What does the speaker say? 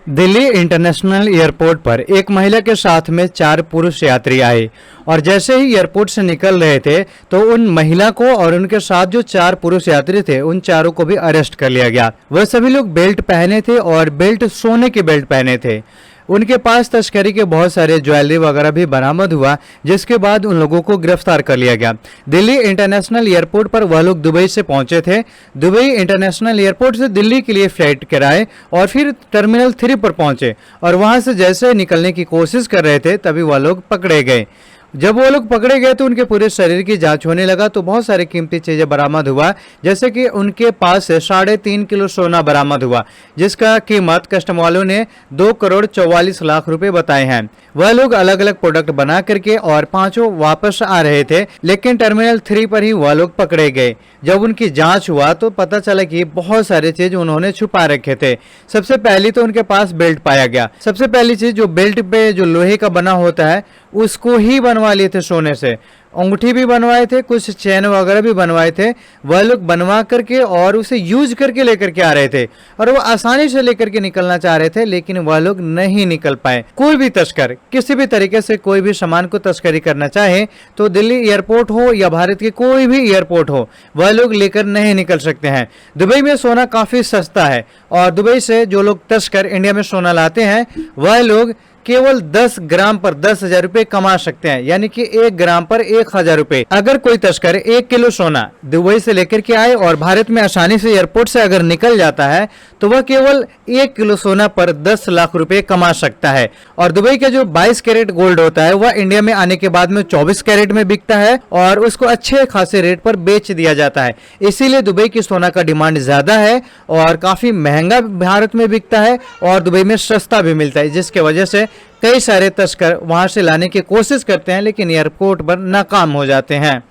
Delhi international airport पर एक महिला के साथ में 4 पुरुष यात्री आए और जैसे ही एयरपोर्ट से निकल रहे थे तो उन महिला को और उनके साथ जो 4 पुरुष यात्री थे उन चारों को भी अरेस्ट कर लिया गया। वह सभी लोग बेल्ट पहने थे और बेल्ट सोने के बेल्ट पहने थे। उनके पास तस्करी के बहुत सारे ज्वेलरी वगैरह भी बरामद हुआ, जिसके बाद उन लोगों को गिरफ्तार कर लिया गया। दिल्ली इंटरनेशनल एयरपोर्ट पर वह लोग दुबई से पहुंचे थे। दुबई इंटरनेशनल एयरपोर्ट से दिल्ली के लिए फ्लाइट कराए और फिर टर्मिनल 3 पर पहुंचे और वहां से जैसे निकलने की कोशिश कर रहे थे तभी वह लोग पकड़े गए। जब वो लोग पकड़े गए तो उनके पूरे शरीर की जांच होने लगा तो बहुत सारी कीमती चीजें बरामद हुआ, जैसे कि उनके पास से 3.5 किलो सोना बरामद हुआ, जिसका कीमत कस्टम वालों ने 2,44,00,000 रुपए बताए हैं। वह लोग अलग अलग प्रोडक्ट बना करके और पांचों वापस आ रहे थे, लेकिन टर्मिनल 3 पर ही वह लोग पकड़े गए। जब उनकी जांच हुआ तो पता चला कि बहुत सारे चीज उन्होंने छुपा रखे थे। सबसे पहली तो उनके पास बेल्ट पाया गया। सबसे पहली चीज, जो बेल्ट पे जो लोहे का बना होता है उसको ही बनवा लिए थे सोने से। अंगूठी भी बनवाए थे, कुछ चैन वगैरह भी बनवाए थे। वह लोग बनवा करके और उसे यूज करके लेकर के आ रहे थे और वो आसानी से लेकर के निकलना चाह रहे थे, लेकिन वह लोग नहीं निकल पाए। कोई भी तस्कर किसी भी तरीके से कोई भी सामान को तस्करी करना चाहे तो दिल्ली एयरपोर्ट हो या भारत के कोई भी एयरपोर्ट हो, वह लोग लेकर नहीं निकल सकते हैं। दुबई में सोना काफी सस्ता है और दुबई से जो लोग तस्कर इंडिया में सोना लाते हैं वह लोग केवल 10 ग्राम पर 10,000 रुपए कमा सकते हैं, यानी कि 1 ग्राम पर 1,000 रुपए। अगर कोई तस्कर 1 किलो सोना दुबई से लेकर के आए और भारत में आसानी से एयरपोर्ट से अगर निकल जाता है तो वह केवल 1 किलो सोना पर 10 लाख रुपए कमा सकता है। और दुबई का जो 22 कैरेट गोल्ड होता है वह इंडिया में आने के बाद में 24 कैरेट में बिकता है और उसको अच्छे खासे रेट पर बेच दिया जाता है। इसीलिए दुबई की सोना का डिमांड ज्यादा है और काफी महंगा भारत में बिकता है और दुबई में सस्ता भी मिलता है, जिसके वजह से कई सारे तस्कर वहां से लाने की कोशिश करते हैं लेकिन एयरपोर्ट पर नाकाम हो जाते हैं।